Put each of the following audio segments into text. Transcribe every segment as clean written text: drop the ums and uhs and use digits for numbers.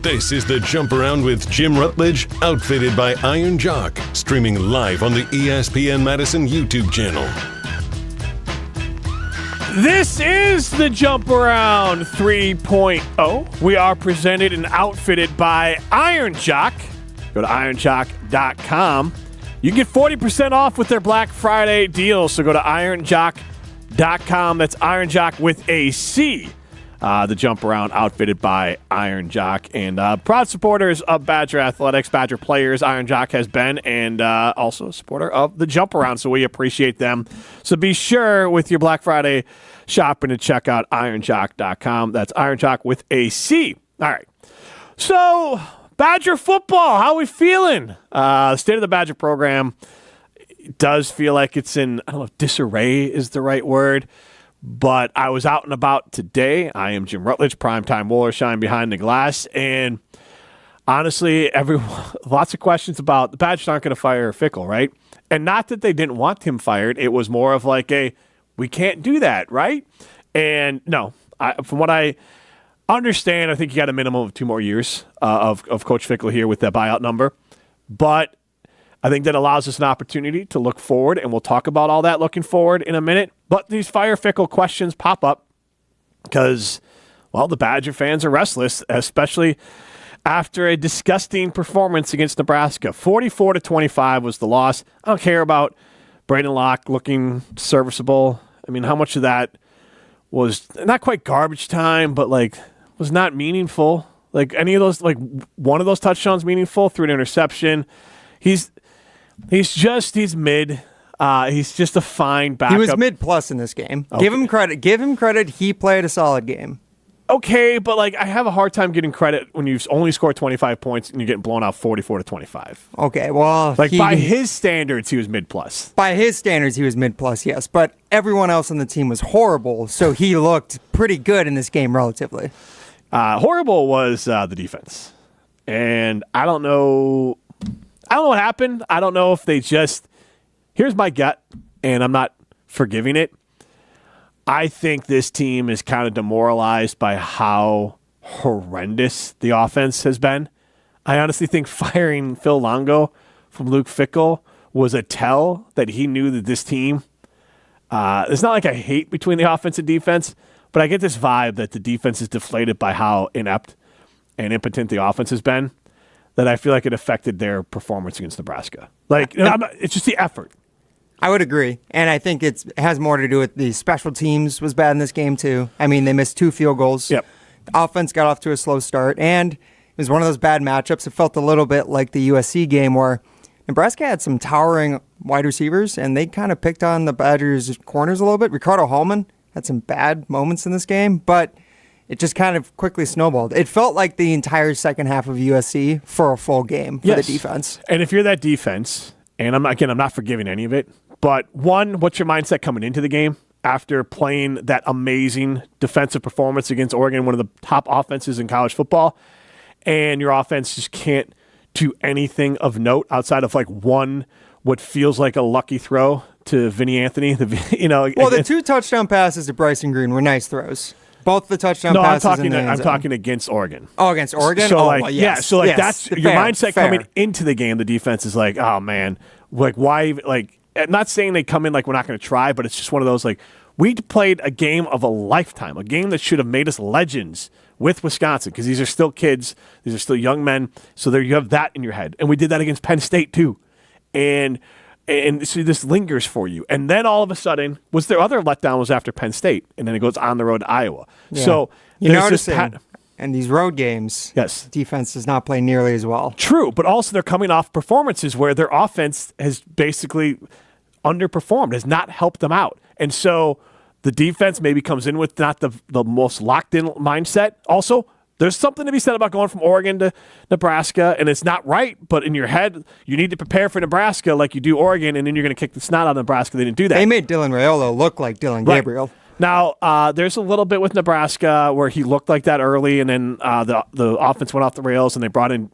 This is the Jump Around with Jim Rutledge, outfitted by Iron Jock, streaming live on the ESPN Madison YouTube channel. This is the Jump Around 3.0. We are presented and outfitted by Iron Jock. Go to ironjock.com. You can get 40% off with their Black Friday deal, so go to ironjock.com. That's Iron Jock with a C. The Jump Around outfitted by Iron Jock, and proud supporters of Badger Athletics, Badger players. Iron Jock has been, and also a supporter of the Jump Around, so we appreciate them. So be sure with your Black Friday shopping to check out ironjock.com. That's Iron Jock with a C. All right. So Badger football, how are we feeling? The state of the Badger program does feel like it's in, I don't know if disarray is the right word. But I was out and about today. I am Jim Rutledge, primetime Wollersheim behind the glass. And honestly, lots of questions about the Badgers aren't going to fire Fickell, right? And not that they didn't want him fired. It was more of like we can't do that, right? And no, from what I understand, I think you got a minimum of 2 more years of Coach Fickell here with that buyout number. But I think that allows us an opportunity to look forward, and we'll talk about all that looking forward in a minute. But these fire Fickell questions pop up because, well, the Badger fans are restless, especially after a disgusting performance against Nebraska. 44-25 was the loss. I don't care about Braden Locke looking serviceable. I mean, how much of that was not quite garbage time, but, was not meaningful? Any of those, one of those touchdowns meaningful through an interception. He's mid. He's just a fine backup. He was mid-plus in this game. Okay. Give him credit. He played a solid game. Okay, but I have a hard time getting credit when you've only scored 25 points and you're getting blown out 44-25. Okay, well, by his standards, he was mid-plus. By his standards, he was mid-plus, yes. But everyone else on the team was horrible, so he looked pretty good in this game relatively. Horrible was the defense, and I don't know what happened. I don't know if they just – here's my gut, and I'm not forgiving it. I think this team is kind of demoralized by how horrendous the offense has been. I honestly think firing Phil Longo from Luke Fickell was a tell that he knew that this team it's not like I hate between the offense and defense, but I get this vibe that the defense is deflated by how inept and impotent the offense has been, that I feel like it affected their performance against Nebraska. It's just the effort. I would agree, and I think it has more to do with the special teams was bad in this game too. I mean, they missed 2 field goals. Yep. The offense got off to a slow start, and it was one of those bad matchups. It felt a little bit like the USC game where Nebraska had some towering wide receivers, and they kind of picked on the Badgers' corners a little bit. Ricardo Hallman had some bad moments in this game, but it just kind of quickly snowballed. It felt like the entire second half of USC for a full game for the defense. And if you're that defense, and I'm not forgiving any of it, but one, what's your mindset coming into the game after playing that amazing defensive performance against Oregon, one of the top offenses in college football, and your offense just can't do anything of note outside of one what feels like a lucky throw to Vinny Anthony. The 2 touchdown passes to Bryson Green were nice throws. Both the touchdown passes. I'm talking against Oregon. Oh, against Oregon. So yes. So that's your mindset coming into the game. The defense is oh man, why? I'm not saying they come in we're not going to try, but it's just one of those we played a game of a lifetime, a game that should have made us legends with Wisconsin, because these are still kids, these are still young men. So there you have that in your head, and we did that against Penn State too, and so this lingers for you. And then all of a sudden, their other letdown was after Penn State, and then it goes on the road to Iowa. Yeah. So you're noticing, and these road games, yes, defense does not play nearly as well. True, but also they're coming off performances where their offense has basically underperformed, has not helped them out. And so the defense maybe comes in with not the most locked-in mindset. Also, there's something to be said about going from Oregon to Nebraska, and it's not right, but in your head, you need to prepare for Nebraska like you do Oregon, and then you're going to kick the snot out of Nebraska. They didn't do that. They made Dylan Raiola look like Dylan Gabriel. Right. Now, there's a little bit with Nebraska where he looked like that early, and then the offense went off the rails, and they brought in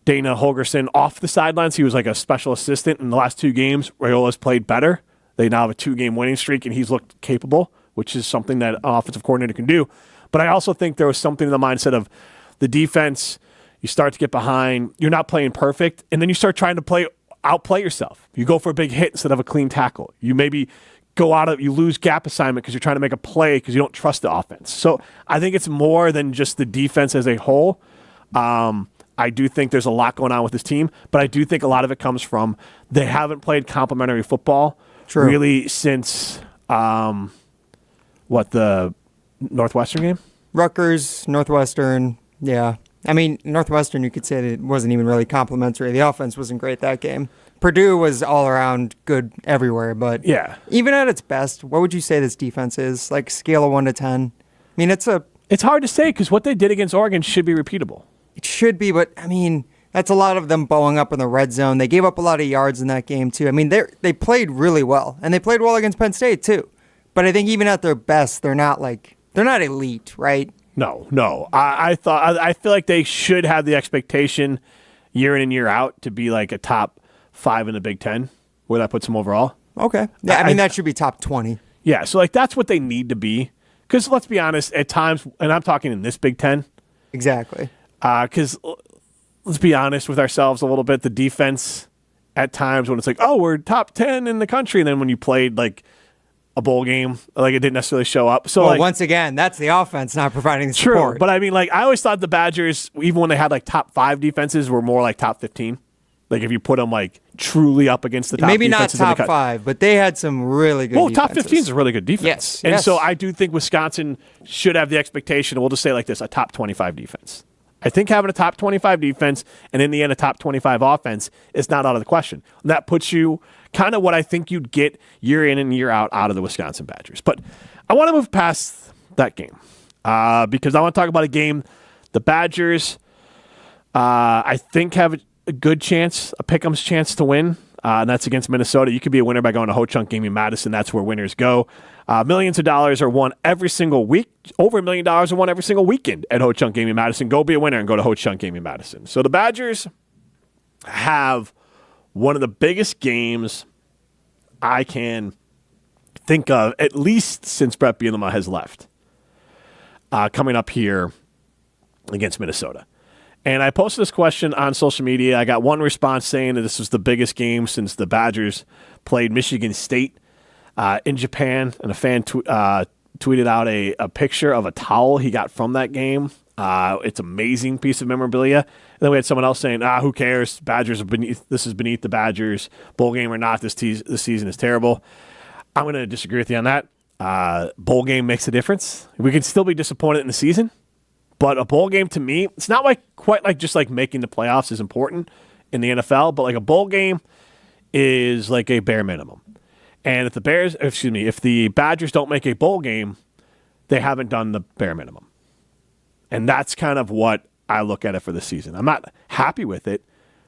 Dana Holgerson off the sidelines. He was like a special assistant in the last 2 games. Raiola's played better. They now have a 2-game winning streak, and he's looked capable, which is something that an offensive coordinator can do. But I also think there was something in the mindset of the defense, you start to get behind. You're not playing perfect, and then you start trying to outplay yourself. You go for a big hit instead of a clean tackle. You maybe you lose gap assignment because you're trying to make a play because you don't trust the offense. So I think it's more than just the defense as a whole. I do think there's a lot going on with this team, but I do think a lot of it comes from they haven't played complementary football really since the Northwestern game? Rutgers, Northwestern, yeah. I mean, Northwestern, you could say that it wasn't even really complimentary. The offense wasn't great that game. Purdue was all around good everywhere, but even at its best, what would you say this defense is? Like scale of 1 to 10? I mean, it's hard to say because what they did against Oregon should be repeatable. It should be, but I mean, that's a lot of them bowing up in the red zone. They gave up a lot of yards in that game too. I mean, they played really well, and they played well against Penn State too. But I think even at their best, they're not elite, right? No. I feel like they should have the expectation year in and year out to be like a top 5 in the Big Ten, where that puts them overall. Okay. Yeah, I mean, that should be top 20. Yeah, so like that's what they need to be. Because let's be honest, at times, and I'm talking in this Big Ten. Exactly. Because let's be honest with ourselves a little bit. The defense at times when it's like, oh, we're top 10 in the country. And then when you played like a bowl game, like it didn't necessarily show up. So well, once again, that's the offense not providing the support. True, but I mean, like I always thought the Badgers, even when they had like top 5 defenses, were more like top 15. Like if you put them like truly up against the top maybe defenses not top 5, but they had some really good defenses. Top 15 is a really good defense. Yes. So I do think Wisconsin should have the expectation, we'll just say like this, a top 25 defense. I think having a top 25 defense and in the end a top 25 offense is not out of the question. And that puts you kind of what I think you'd get year in and year out of the Wisconsin Badgers. But I want to move past that game because I want to talk about a game the Badgers, I think, have a good chance, a pick'em's chance to win, and that's against Minnesota. You could be a winner by going to Ho-Chunk Gaming Madison. That's where winners go. Millions of dollars are won every single week. Over $1 million are won every single weekend at Ho-Chunk Gaming Madison. Go be a winner and go to Ho-Chunk Gaming Madison. So the Badgers have one of the biggest games I can think of, at least since Brett Bielema has left, coming up here against Minnesota. And I posted this question on social media. I got one response saying that this was the biggest game since the Badgers played Michigan State in Japan. And a fan tweeted out a picture of a towel he got from that game. It's an amazing piece of memorabilia. And then we had someone else saying, who cares? Badgers are this is beneath the Badgers. Bowl game or not, this season is terrible. I'm going to disagree with you on that. Bowl game makes a difference. We can still be disappointed in the season. But a bowl game to me, it's not quite like just like making the playoffs is important in the NFL, but like a bowl game is like a bare minimum. And if the Badgers don't make a bowl game, they haven't done the bare minimum. And that's kind of what I look at it for this season. I'm not happy with it,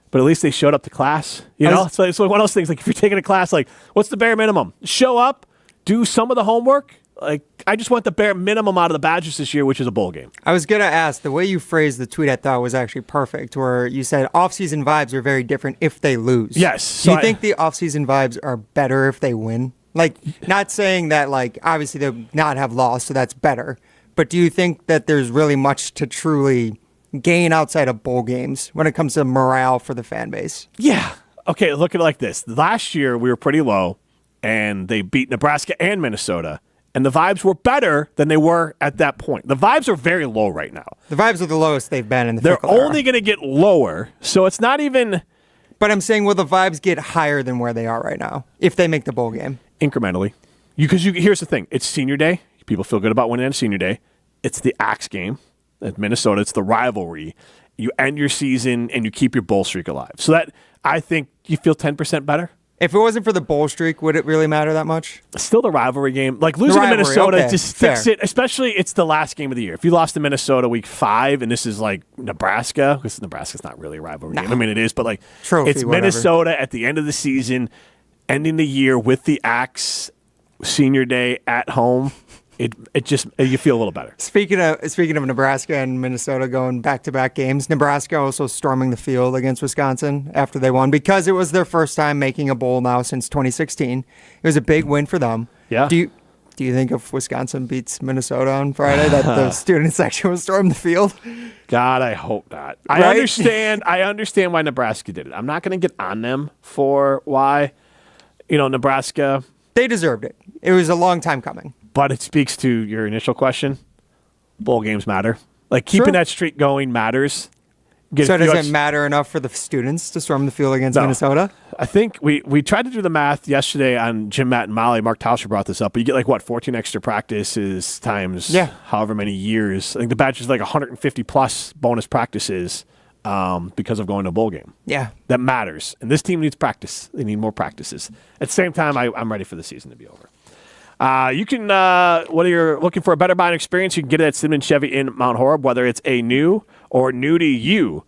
but at least they showed up to class. You know, it's like one of those things. Like if you're taking a class, like what's the bare minimum? Show up, do some of the homework. Like, I just want the bare minimum out of the Badgers this year, which is a bowl game. I was going to ask, the way you phrased the tweet I thought was actually perfect, where you said off-season vibes are very different if they lose. Yes. Do you think the off-season vibes are better if they win? Like, not saying that, like, obviously they'll not have lost, so that's better. But do you think that there's really much to truly gain outside of bowl games when it comes to morale for the fan base? Yeah. Okay, look at it like this. Last year, we were pretty low, and they beat Nebraska and Minnesota. And the vibes were better than they were at that point. The vibes are very low right now. The vibes are the lowest they've been in the They're Fickell era. only going to get lower, so it's not even... But I'm saying, will the vibes get higher than where they are right now if they make the bowl game? Incrementally. Because here's the thing. It's senior day. People feel good about winning on senior day. It's the Axe game at Minnesota. It's the rivalry. You end your season, and you keep your bowl streak alive. So that, I think, you feel 10% better. If it wasn't for the bowl streak, would it really matter that much? Still the rivalry game. Like losing to Minnesota just fix it, especially it's the last game of the year. If you lost to Minnesota week 5 and this is like Nebraska, because Nebraska's not really a rivalry game. I mean, it is, but like Trophy, it's whatever. Minnesota at the end of the season, ending the year with the Axe senior day at home. It just, you feel a little better. Speaking of Nebraska and Minnesota going back-to-back games, Nebraska also storming the field against Wisconsin after they won because it was their first time making a bowl now since 2016. It was a big win for them. Yeah. Do Do you think if Wisconsin beats Minnesota on Friday that the student section will storm the field? God, I hope not. Right? I understand why Nebraska did it. I'm not going to get on them for why, Nebraska. They deserved it. It was a long time coming. But it speaks to your initial question. Bowl games matter. Like, keeping that streak going matters. So does it matter enough for the students to storm the field against Minnesota? I think we tried to do the math yesterday on Jim, Matt, and Molly. Mark Tauscher brought this up. But you get 14 extra practices times however many years. I think the Badgers 150 plus bonus practices because of going to a bowl game. Yeah. That matters. And this team needs practice. They need more practices. At the same time, I'm ready for the season to be over. You can, whether you're looking for a better buying experience, you can get it at Simon Chevy in Mount Horeb, whether it's a new or new to you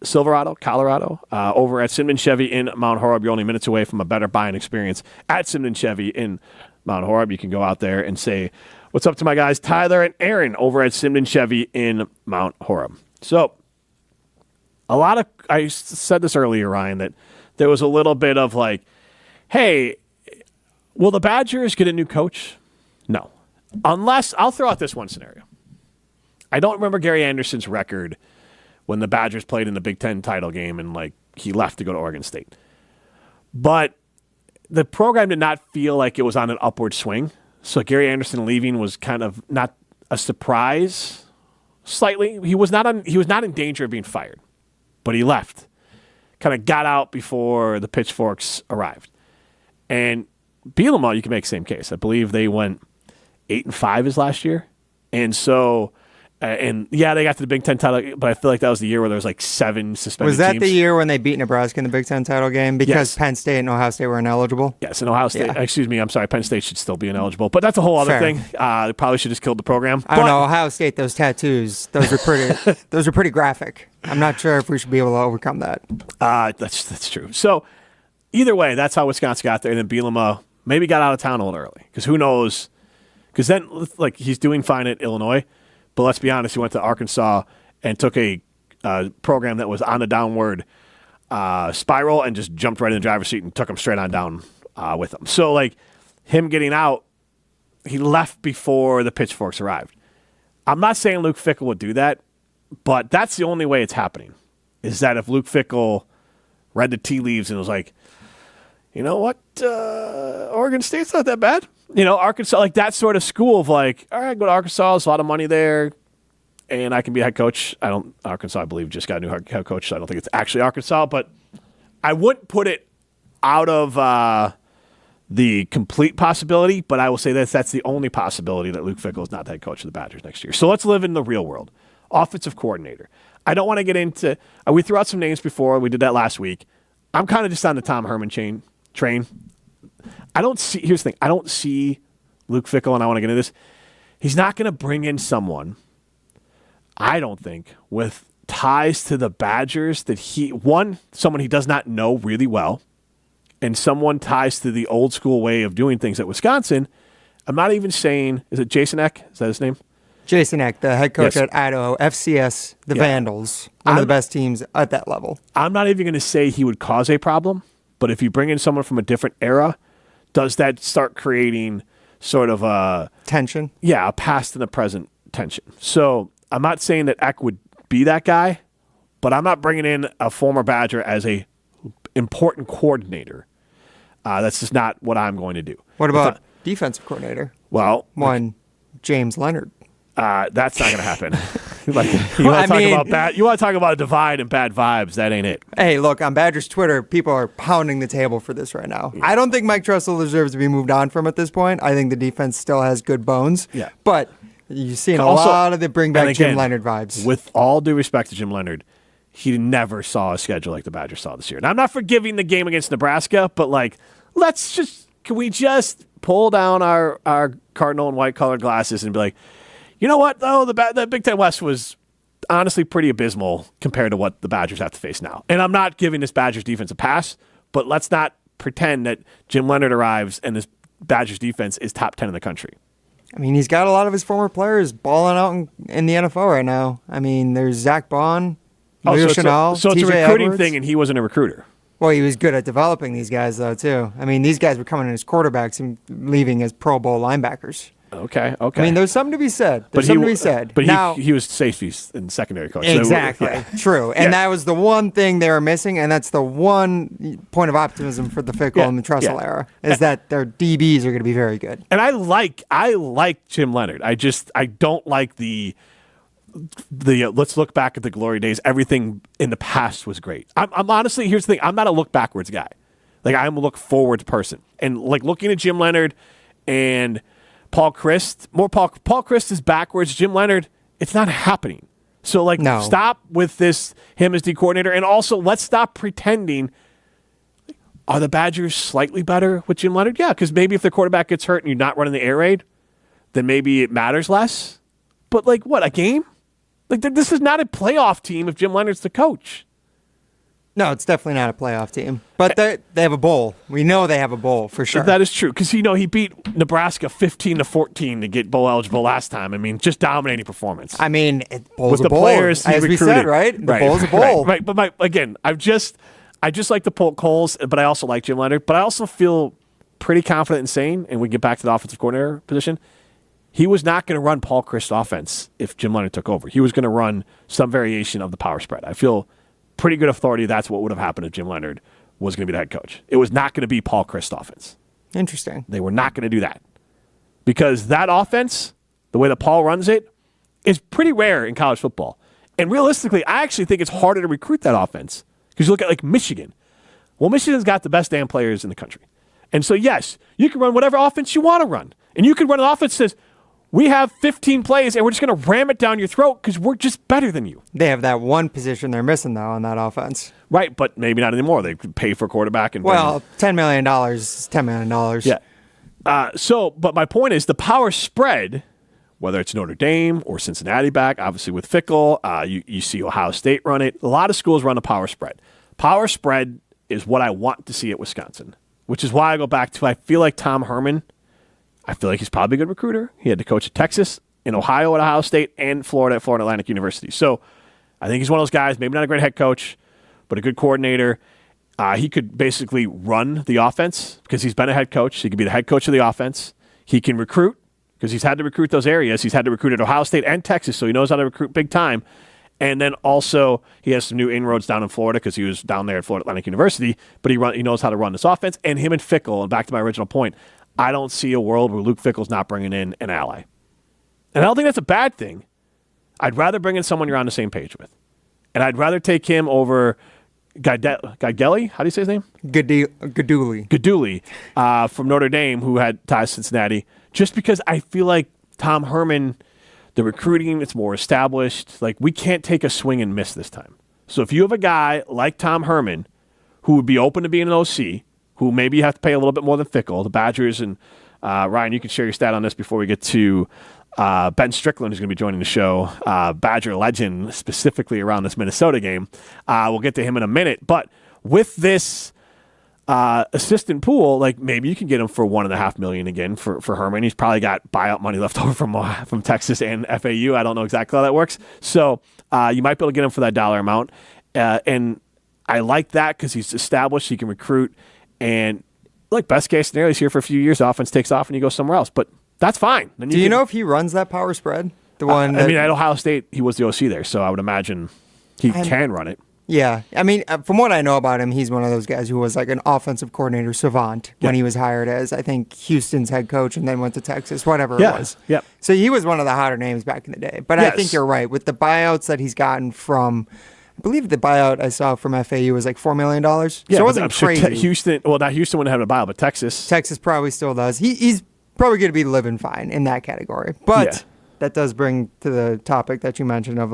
Silverado, Colorado, over at Simon Chevy in Mount Horeb. You're only minutes away from a better buying experience at Simon Chevy in Mount Horeb. You can go out there and say, what's up to my guys, Tyler and Aaron, over at Simon Chevy in Mount Horeb. So, I said this earlier, Ryan, that there was a little bit of hey, will the Badgers get a new coach? No. Unless, I'll throw out this one scenario. I don't remember Gary Anderson's record when the Badgers played in the Big Ten title game and he left to go to Oregon State. But the program did not feel like it was on an upward swing. So Gary Anderson leaving was kind of not a surprise. Slightly. He was not in danger of being fired. But he left. Kind of got out before the pitchforks arrived. And Bielema, you can make the same case. I believe they went 8-5 his last year. And so, they got to the Big Ten title, but I feel like that was the year where there was 7 suspended teams. Was that teams. the year when they beat Nebraska in the Big Ten title game because Penn State and Ohio State were ineligible? Yes, and Ohio State, excuse me, I'm sorry, Penn State should still be ineligible. But that's a whole other thing. They probably should have just killed the program. I don't know, Ohio State, those tattoos, those were pretty graphic. I'm not sure if we should be able to overcome that. That's true. So, either way, that's how Wisconsin got there. And then Bielema maybe got out of town a little early. Because who knows? Because then, he's doing fine at Illinois. But let's be honest, he went to Arkansas and took a program that was on a downward spiral and just jumped right in the driver's seat and took him straight on down with him. So, him getting out, he left before the pitchforks arrived. I'm not saying Luke Fickell would do that, but that's the only way it's happening, is that if Luke Fickell read the tea leaves and was you know what, Oregon State's not that bad. Arkansas, that sort of school of all right, go to Arkansas, there's a lot of money there, and I can be a head coach. Arkansas, I believe, just got a new head coach, so I don't think it's actually Arkansas, but I wouldn't put it out of the complete possibility, but I will say that's the only possibility that Luke Fickell is not the head coach of the Badgers next year. So let's live in the real world. Offensive coordinator. I don't want to get into we threw out some names before. We did that last week. I'm kind of just on the Tom Herman train. Here's the thing. I don't see Luke Fickell, and I want to get into this. He's not going to bring in someone, I don't think, with ties to the Badgers that someone he does not know really well, and someone ties to the old school way of doing things at Wisconsin. I'm not even saying, is it Jason Eck? Is that his name? Jason Eck, the head coach at Idaho, FCS, the Vandals, one of the best teams at that level. I'm not even going to say he would cause a problem, but if you bring in someone from a different era, does that start creating sort of a tension? Yeah, a past and a present tension. So I'm not saying that Eck would be that guy, but I'm not bringing in a former Badger as a important coordinator. That's just not what I'm going to do. What about defensive coordinator? Well, James Leonard. That's not going to happen. You want to talk about a divide and bad vibes? That ain't it. Hey, look, on Badgers Twitter, people are pounding the table for this right now. Yeah. I don't think Mike Tressel deserves to be moved on from at this point. I think the defense still has good bones. Yeah, but you've seen a lot of the bring back Jim Leonard vibes. With all due respect to Jim Leonard, he never saw a schedule like the Badgers saw this year. And I'm not forgiving the game against Nebraska, but can we just pull down our cardinal and white colored glasses and be like, you know what, though? The Big Ten West was honestly pretty abysmal compared to what the Badgers have to face now. And I'm not giving this Badgers defense a pass, but let's not pretend that Jim Leonard arrives and this Badgers defense is top 10 in the country. I mean, he's got a lot of his former players balling out in the NFL right now. I mean, there's Zach Bond, Leo Chenal, so it's a recruiting thing, and he wasn't a recruiter. Well, he was good at developing these guys, though, too. I mean, these guys were coming in as quarterbacks and leaving as Pro Bowl linebackers. Okay. I mean, there's something to be said. But now, he was safety and secondary coach. Exactly. So, True. And that was the one thing they were missing, and that's the one point of optimism for the Fickell and the Tressel era, is that their DBs are going to be very good. And I like Jim Leonard. I don't like the let's look back at the glory days. Everything in the past was great. I'm honestly, here's the thing. I'm not a look backwards guy. Like, I'm a look forwards person. And like looking at Jim Leonard and Paul Chryst, Paul Chryst is backwards. Jim Leonard, it's not happening. So stop with this, him as D coordinator. And also, let's stop pretending. Are the Badgers slightly better with Jim Leonard? Yeah, because maybe if their quarterback gets hurt and you're not running the air raid, then maybe it matters less. But a game? This is not a playoff team if Jim Leonard's the coach. No, it's definitely not a playoff team. But they have a bowl. We know they have a bowl for sure. That is true. Because, he beat Nebraska 15-14 to get bowl eligible last time. I mean, just dominating performance. I mean, bowl's with a bowl. Players as we said, right? The bowl's a bowl. Right. But I just like the Polk Coles, but I also like Jim Leonard. But I also feel pretty confident in saying, and we get back to the offensive coordinator position, he was not going to run Paul Chryst offense if Jim Leonard took over. He was going to run some variation of the power spread. I feel pretty good authority that's what would have happened if Jim Leonard was going to be the head coach. It was not going to be Paul Chryst offense. Interesting. They were not going to do that. Because that offense, the way that Paul runs it, is pretty rare in college football. And realistically, I actually think it's harder to recruit that offense. Because you look at Michigan. Well, Michigan's got the best damn players in the country. And so, yes, you can run whatever offense you want to run. And you can run an offense that says, we have 15 plays, and we're just going to ram it down your throat because we're just better than you. They have that one position they're missing, though, on that offense. Right, but maybe not anymore. They pay for a quarterback. And $10 million is $10 million. Yeah. But my point is the power spread, whether it's Notre Dame or Cincinnati back, obviously with Fickell, you see Ohio State run it. A lot of schools run a power spread. Power spread is what I want to see at Wisconsin, which is why I go back to I feel like Tom Herman. I feel like he's probably a good recruiter. He had to coach at Texas, in Ohio at Ohio State, and Florida at Florida Atlantic University. So I think he's one of those guys, maybe not a great head coach, but a good coordinator. He could basically run the offense because he's been a head coach. He could be the head coach of the offense. He can recruit because he's had to recruit those areas. He's had to recruit at Ohio State and Texas, so he knows how to recruit big time. And then also he has some new inroads down in Florida because he was down there at Florida Atlantic University, but he knows how to run this offense. And him and Fickell, and back to my original point, I don't see a world where Luke Fickell's not bringing in an ally. And I don't think that's a bad thing. I'd rather bring in someone you're on the same page with. And I'd rather take him over Gaigelli. How do you say his name? Gaduli from Notre Dame, who had ties to Cincinnati, just because I feel like Tom Herman, the recruiting, it's more established. We can't take a swing and miss this time. So if you have a guy like Tom Herman who would be open to being an OC, who maybe you have to pay a little bit more than Fickell, the Badgers, and Ryan, you can share your stat on this before we get to Ben Strickland, who's going to be joining the show, Badger legend, specifically around this Minnesota game. We'll get to him in a minute. But with this assistant pool, maybe you can get him for $1.5 million again for Herman. He's probably got buyout money left over from Texas and FAU. I don't know exactly how that works. So you might be able to get him for that dollar amount. And I like that because he's established. He can recruit. And best case scenario, he's here for a few years. The offense takes off and you go somewhere else. But that's fine. Do you know if he runs that power spread? The one. At Ohio State, he was the OC there, so I would imagine he can run it. Yeah. I mean, from what I know about him, he's one of those guys who was an offensive coordinator savant when he was hired as, I think, Houston's head coach and then went to Texas, whatever it was. Yeah. So he was one of the hotter names back in the day. But yes. I think you're right. With the buyouts that he's gotten from, I believe the buyout I saw from FAU was $4 million. Yeah, so it wasn't crazy. Sure Houston wouldn't have a buyout, but Texas. Texas probably still does. He's probably going to be living fine in that category. But that does bring to the topic that you mentioned of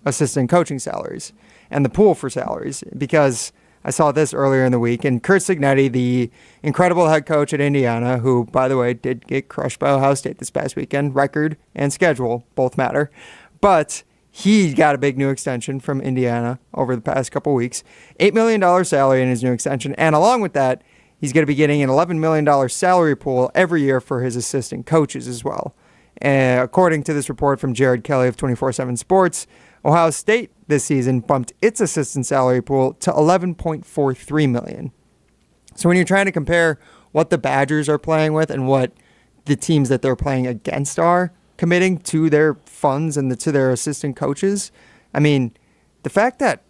assistant coaching salaries and the pool for salaries, because I saw this earlier in the week, and Curt Cignetti, the incredible head coach at Indiana, who, by the way, did get crushed by Ohio State this past weekend, record and schedule both matter, but he got a big new extension from Indiana over the past couple weeks, $8 million salary in his new extension, and along with that, he's going to be getting an $11 million salary pool every year for his assistant coaches as well. According to this report from Jared Kelly of 24/7 Sports, Ohio State this season bumped its assistant salary pool to $11.43 million. So when you're trying to compare what the Badgers are playing with and what the teams that they're playing against are committing to their funds and to their assistant coaches, I mean, the fact that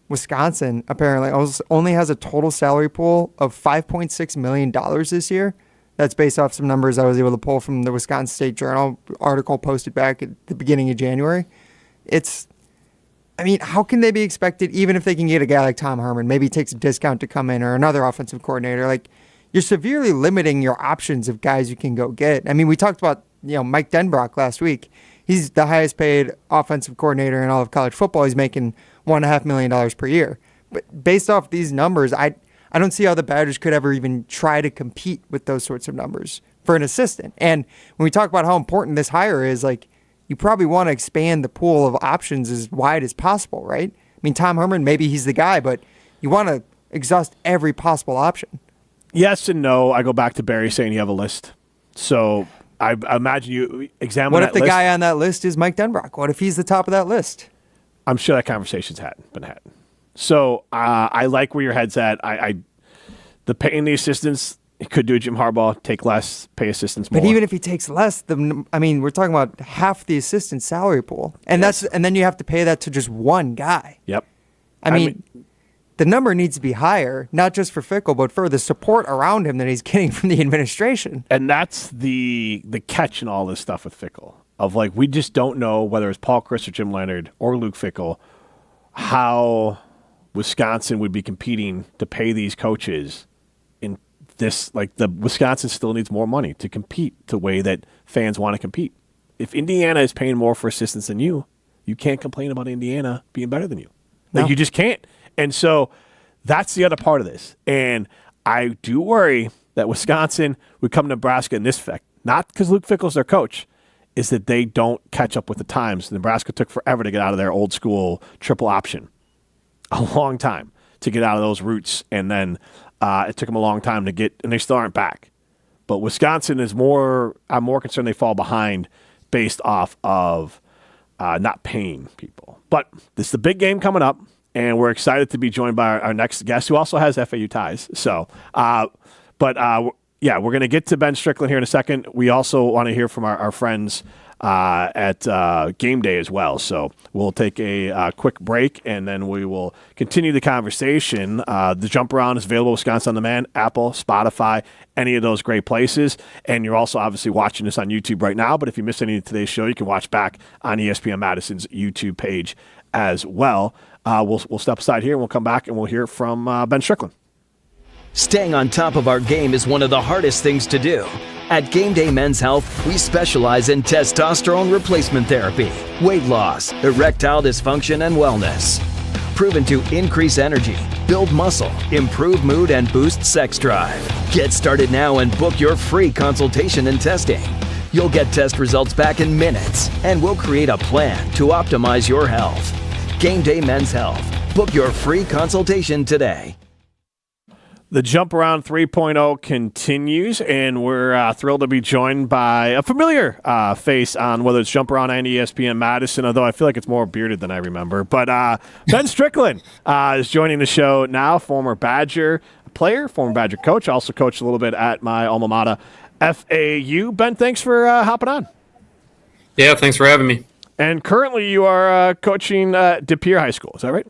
Wisconsin apparently only has a total salary pool of $5.6 million this year. That's based off some numbers I was able to pull from the Wisconsin State Journal article posted back at the beginning of January. How can they be expected, even if they can get a guy like Tom Herman, maybe he takes a discount to come in, or another offensive coordinator, like, you're severely limiting your options of guys you can go get. I mean, we talked about, Mike Denbrock last week. He's the highest paid offensive coordinator in all of college football. He's making $1.5 million per year. But based off these numbers, I don't see how the Badgers could ever even try to compete with those sorts of numbers for an assistant. And when we talk about how important this hire is, like, you probably want to expand the pool of options as wide as possible, right? I mean, Tom Herman, maybe he's the guy, but you want to exhaust every possible option. Yes and no. I go back to Barry saying you have a list. So I imagine you examine What that if the list. guy on that list is Mike Denbrock? What if he's the top of that list? I'm sure that conversation's been had. So I like where your head's at. The paying the assistants, he could do a Jim Harbaugh, take less, pay assistants more. But even if he takes less, we're talking about half the assistant salary pool, and then you have to pay that to just one guy. Yep. I mean, the number needs to be higher, not just for Fickell, but for the support around him that he's getting from the administration. And that's the catch in all this stuff with Fickell. Of like, we just don't know whether it's Paul Chryst or Jim Leonard or Luke Fickell, how Wisconsin would be competing to pay these coaches in this. Like, the Wisconsin still needs more money to compete the way that fans want to compete. If Indiana is paying more for assistants than you can't complain about Indiana being better than you. Like, No. you just can't. And so that's the other part of this. And I do worry that Wisconsin would come to Nebraska in this effect, not because Luke Fickell's their coach, is that they don't catch up with the times. Nebraska took forever to get out of their old school triple option, a long time to get out of those roots. And then it took them a long time to get, and they still aren't back. But Wisconsin I'm more concerned they fall behind based off of not paying people. But this is the big game coming up. And we're excited to be joined by our next guest, who also has FAU ties. So, we're going to get to Ben Strickland here in a second. We also want to hear from our friends at Game Day as well. So we'll take a quick break, and then we will continue the conversation. The Jump Around is available, Wisconsin On Demand, Apple, Spotify, any of those great places. And you're also obviously watching this on YouTube right now. But if you missed any of today's show, you can watch back on ESPN Madison's YouTube page as well. We'll step aside here, and we'll come back, and we'll hear from Ben Strickland. Staying on top of our game is one of the hardest things to do. At Game Day Men's Health, we specialize in testosterone replacement therapy, weight loss, erectile dysfunction, and wellness. Proven to increase energy, build muscle, improve mood, and boost sex drive. Get started now and book your free consultation and testing. You'll get test results back in minutes, and we'll create a plan to optimize your health. Game Day Men's Health. Book your free consultation today. The Jump Around 3.0 continues, and we're thrilled to be joined by a familiar face on whether it's Jump Around and ESPN Madison, although I feel like it's more bearded than I remember. But Ben Strickland is joining the show now, former Badger player, former Badger coach, also coached a little bit at my alma mater, FAU. Ben, thanks for hopping on. Yeah, thanks for having me. And currently you are coaching De Pere High School. Is that right?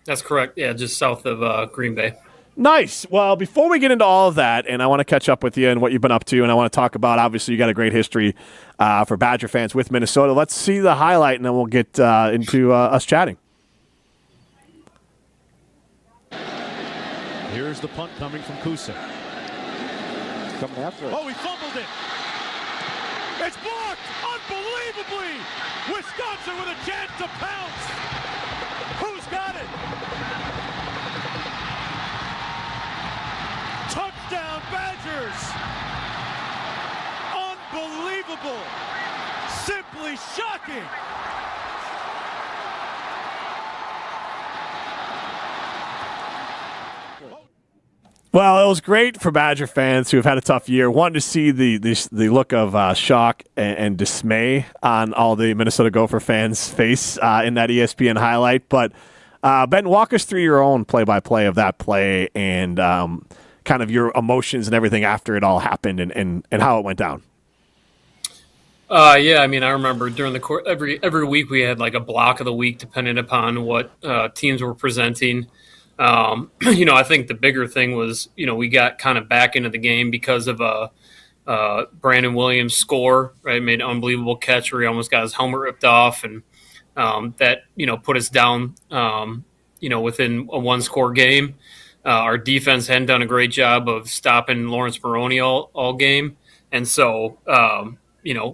That's correct. Yeah, just south of Green Bay. Nice. Well, before we get into all of that, and I want to catch up with you and what you've been up to, and I want to talk about, obviously, you got a great history for Badger fans with Minnesota. Let's see the highlight, and then we'll get into us chatting. Here's the punt coming from Kusa. Coming after it. Oh, he fumbled it. It's blocked. Unbelievably. Wisconsin with a chance to pounce. Who's got it? Touchdown Badgers. Unbelievable. Simply shocking. Well, it was great for Badger fans who have had a tough year. Wanted to see the look of shock and dismay on all the Minnesota Gopher fans' face in that ESPN highlight. But Ben, walk us through your own play-by-play of that play and kind of your emotions and everything after it all happened and how it went down. Yeah, I mean, I remember during the course every week we had like a block of the week depending upon what teams were presenting. I think the bigger thing was, we got kind of back into the game because of Brandon Williams' score, right? Made an unbelievable catch where he almost got his helmet ripped off, and that put us down, within a one-score game. Our defense hadn't done a great job of stopping Lawrence Maroney all game, and so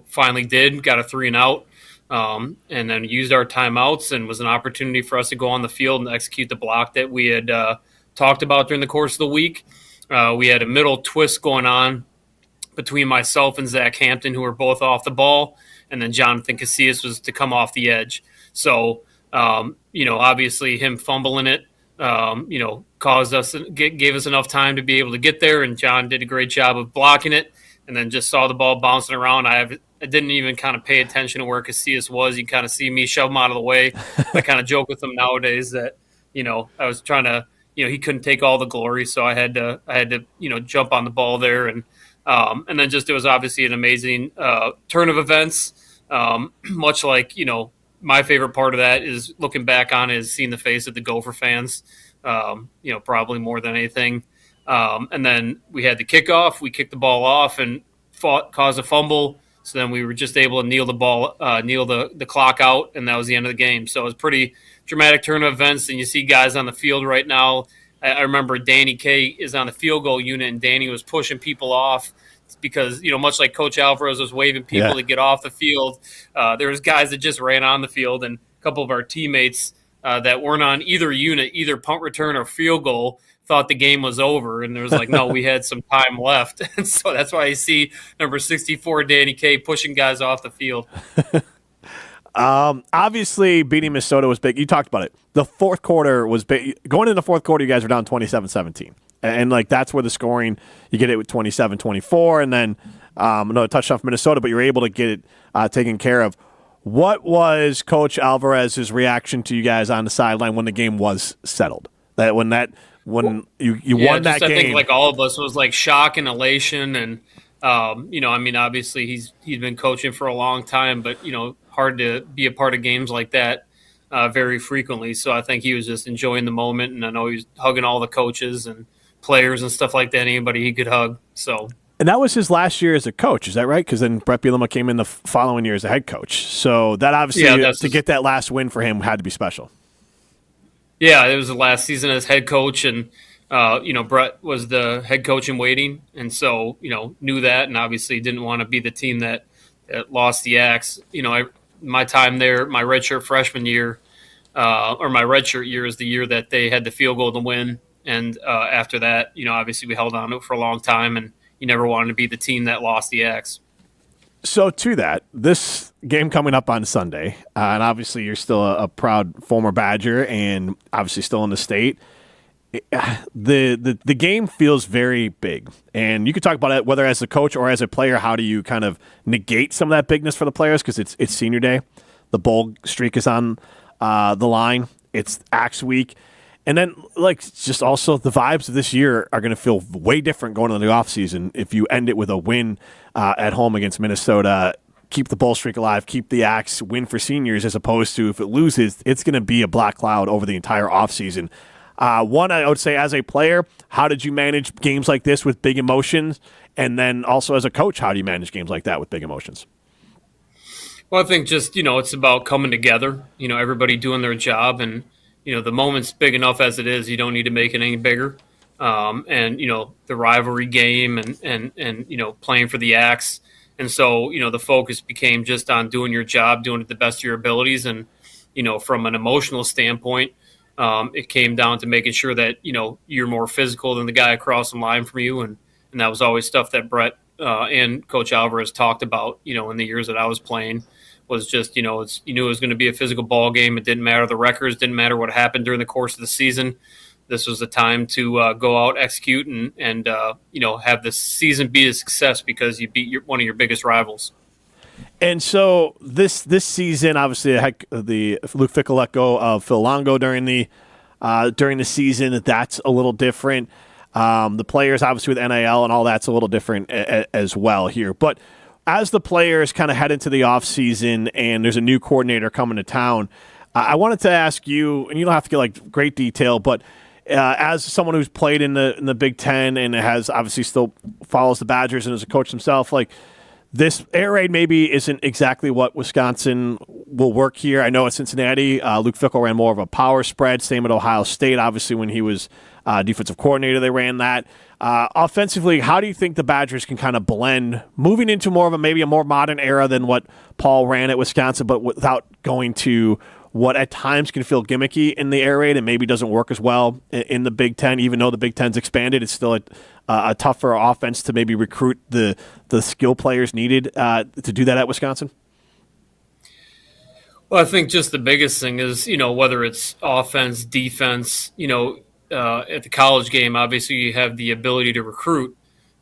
finally got a 3-and-out. And then used our timeouts and was an opportunity for us to go on the field and execute the block that we had talked about during the course of the week. We had a middle twist going on between myself and Zach Hampton, who were both off the ball, and then Jonathan Casillas was to come off the edge. So, obviously him fumbling it, gave us enough time to be able to get there, and John did a great job of blocking it, and then just saw the ball bouncing around. I didn't even kind of pay attention to where Casillas was. You kind of see me shove him out of the way. I kind of joke with him nowadays that, I was trying to, he couldn't take all the glory. So I had to, jump on the ball there. And then just, it was obviously an amazing turn of events. Much like, my favorite part of that is looking back on is seeing the face of the Gopher fans, probably more than anything. And then we had the kickoff. We kicked the ball off and caused a fumble. So then we were just able to kneel the clock out, and that was the end of the game. So it was a pretty dramatic turn of events, and you see guys on the field right now. I remember Danny K is on the field goal unit, and Danny was pushing people off because, much like Coach Alvarez was waving people to get off the field, there was guys that just ran on the field, and a couple of our teammates that weren't on either unit, either punt return or field goal, thought the game was over, and there was like, no, we had some time left. And so that's why you see number 64, Danny K, pushing guys off the field. Obviously, beating Minnesota was big. You talked about it. The fourth quarter was big. Going into the fourth quarter, you guys were down 27-17. And that's where the scoring, you get it with 27-24, and then another touchdown from Minnesota, but you're able to get it taken care of. What was Coach Alvarez's reaction to you guys on the sideline when the game was settled? When you won that game. I think like all of us was like shock and elation, and obviously he's been coaching for a long time, but hard to be a part of games like that very frequently. So I think he was just enjoying the moment, and I know he was hugging all the coaches and players and stuff like that, anybody he could hug. So. And that was his last year as a coach, is that right? Because then Brett Bielema came in the following year as a head coach. So that obviously to get that last win for him had to be special. Yeah, it was the last season as head coach, and Brett was the head coach in waiting, and so knew that, and obviously didn't want to be the team that lost the axe. My time there, my redshirt freshman year, or my redshirt year is the year that they had the field goal to win, and after that, obviously we held on to it for a long time, and you never wanted to be the team that lost the axe. So to that, this game coming up on Sunday, and obviously you're still a proud former Badger and obviously still in the state. The game feels very big, and you could talk about it whether as a coach or as a player. How do you kind of negate some of that bigness for the players because it's senior day, the bowl streak is on the line, it's Axe Week. And then, just also the vibes of this year are going to feel way different going into the offseason if you end it with a win at home against Minnesota, keep the bowl streak alive, keep the axe, win for seniors, as opposed to if it loses, it's going to be a black cloud over the entire offseason. One, I would say as a player, how did you manage games like this with big emotions? And then also as a coach, how do you manage games like that with big emotions? Well, I think just, it's about coming together, everybody doing their job, and the moment's big enough as it is. You don't need to make it any bigger. And the rivalry game and playing for the axe. And so, the focus became just on doing your job, doing it the best of your abilities. And, from an emotional standpoint, it came down to making sure that, you're more physical than the guy across the line from you. And that was always stuff that Brett and Coach Alvarez talked about, in the years that I was playing. Was just, you knew it was going to be a physical ball game. It didn't matter the records, didn't matter what happened during the course of the season. this was the time to go out, execute, and have this season be a success because you beat one of your biggest rivals. And so this season, obviously, the Luke Fickell let go of Phil Longo during the season. That's a little different. The players, obviously, with NIL and all that's a little different as well here. But as the players kind of head into the offseason and there's a new coordinator coming to town, I wanted to ask you, and you don't have to get like great detail, but as someone who's played in the Big Ten and has obviously still follows the Badgers and is a coach himself, like this air raid maybe isn't exactly what Wisconsin will work here. I know at Cincinnati, Luke Fickell ran more of a power spread. Same at Ohio State, obviously, when he was defensive coordinator, they ran that. Offensively, how do you think the Badgers can kind of blend, moving into maybe a more modern era than what Paul ran at Wisconsin, but without going to what at times can feel gimmicky in the air raid and maybe doesn't work as well in the Big Ten, even though the Big Ten's expanded? It's still a tougher offense to maybe recruit the skill players needed to do that at Wisconsin? Well, I think just the biggest thing is, whether it's offense, defense, at the college game, obviously you have the ability to recruit.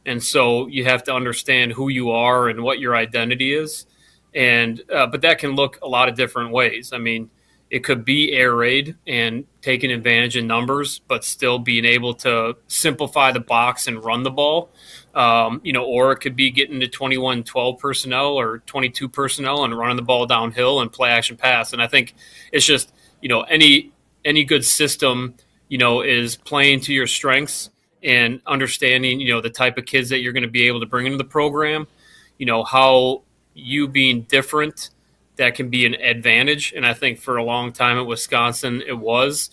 And so you have to understand who you are and what your identity is. And but that can look a lot of different ways. I mean, it could be air raid and taking advantage of numbers, but still being able to simplify the box and run the ball. Or it could be getting to 21-12 personnel or 22 personnel and running the ball downhill and play action pass. And I think it's just, any good system, is playing to your strengths and understanding, the type of kids that you're going to be able to bring into the program, how you being different, that can be an advantage. And I think for a long time at Wisconsin, it was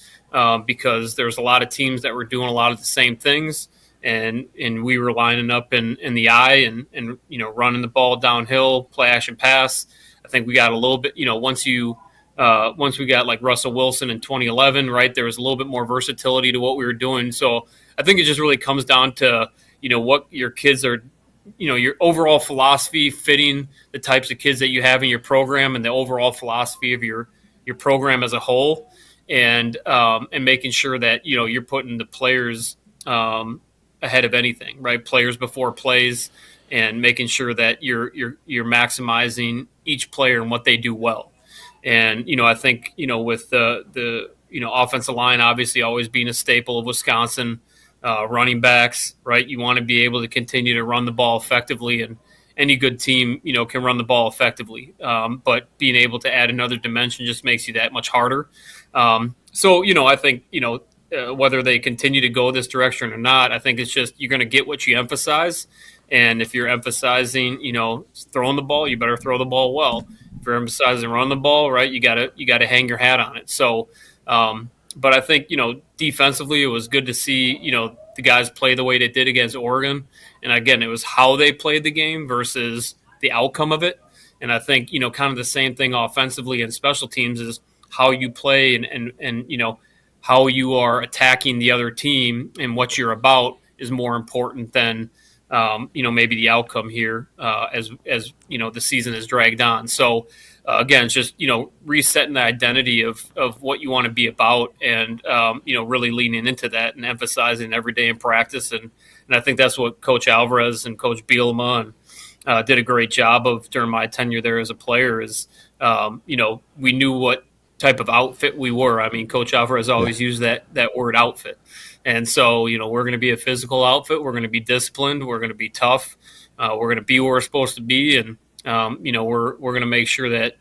because there's a lot of teams that were doing a lot of the same things. And we were lining up in the eye and running the ball downhill, play action pass. I think we got a little bit, once we got like Russell Wilson in 2011, right, there was a little bit more versatility to what we were doing. So I think it just really comes down to, what your kids are, your overall philosophy fitting the types of kids that you have in your program and the overall philosophy of your program as a whole, and making sure that, you're putting the players ahead of anything, right? Players before plays, and making sure that you're maximizing each player and what they do well. And, I think, with the offensive line obviously always being a staple of Wisconsin, running backs, right? You want to be able to continue to run the ball effectively, and any good team, can run the ball effectively. But being able to add another dimension just makes you that much harder. So, I think, whether they continue to go this direction or not, I think it's just you're going to get what you emphasize. And if you're emphasizing, throwing the ball, you better throw the ball well. If you're emphasizing run the ball, right, you gotta hang your hat on it. So, but I think, defensively, it was good to see, the guys play the way they did against Oregon. And again, it was how they played the game versus the outcome of it. And I think, kind of the same thing offensively and special teams is how you play and how you are attacking the other team and what you're about is more important than, maybe the outcome here as the season is dragged on. So, again, it's just, resetting the identity of what you want to be about and, really leaning into that and emphasizing every day in practice. And I think that's what Coach Alvarez and Coach Bielema did a great job of during my tenure there as a player is, we knew what type of outfit we were. I mean, Coach Alvarez always used that word outfit. And so, we're going to be a physical outfit. We're going to be disciplined. We're going to be tough. We're going to be where we're supposed to be. And, we're going to make sure that,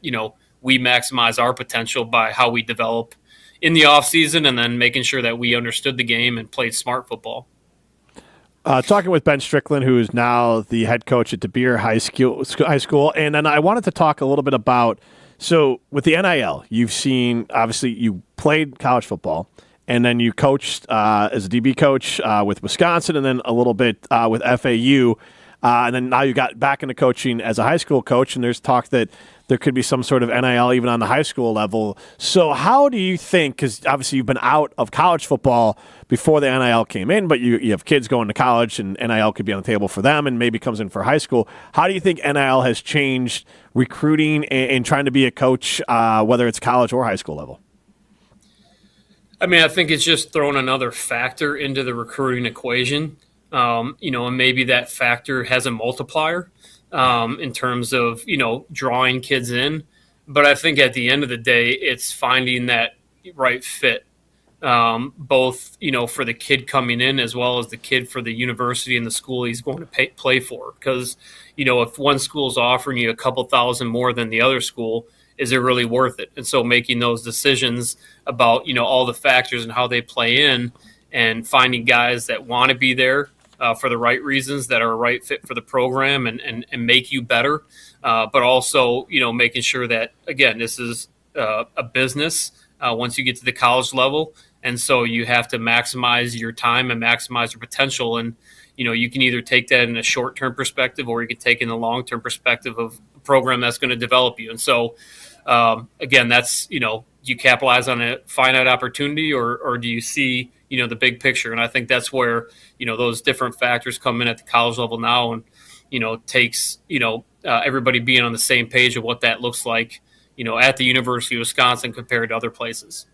we maximize our potential by how we develop in the off season and then making sure that we understood the game and played smart football. Talking with Ben Strickland, who is now the head coach at De Beer High School. And then I wanted to talk a little bit about, so with the NIL, you've seen, obviously you played college football, and then you coached as a DB coach with Wisconsin, and then a little bit with FAU. And then now you got back into coaching as a high school coach, and there's talk that there could be some sort of NIL even on the high school level. So how do you think, because obviously you've been out of college football before the NIL came in, but you have kids going to college and NIL could be on the table for them and maybe comes in for high school. How do you think NIL has changed recruiting and trying to be a coach, whether it's college or high school level? I mean, I think it's just thrown another factor into the recruiting equation. And maybe that factor has a multiplier in terms of, drawing kids in. But I think at the end of the day, it's finding that right fit, both, for the kid coming in as well as the kid for the university and the school he's going to play for. Because, if one school's offering you a couple thousand more than the other school, is it really worth it? And so making those decisions about, all the factors and how they play in, and finding guys that want to be there for the right reasons, that are a right fit for the program and make you better. But also, making sure that, again, this is a business once you get to the college level. And so you have to maximize your time and maximize your potential. And, you can either take that in a short-term perspective, or you can take in a long-term perspective of a program that's going to develop you. And so, again, that's, do you capitalize on a finite opportunity, or do you see, the big picture? And I think that's where, those different factors come in at the college level now, and, takes, everybody being on the same page of what that looks like, at the University of Wisconsin compared to other places.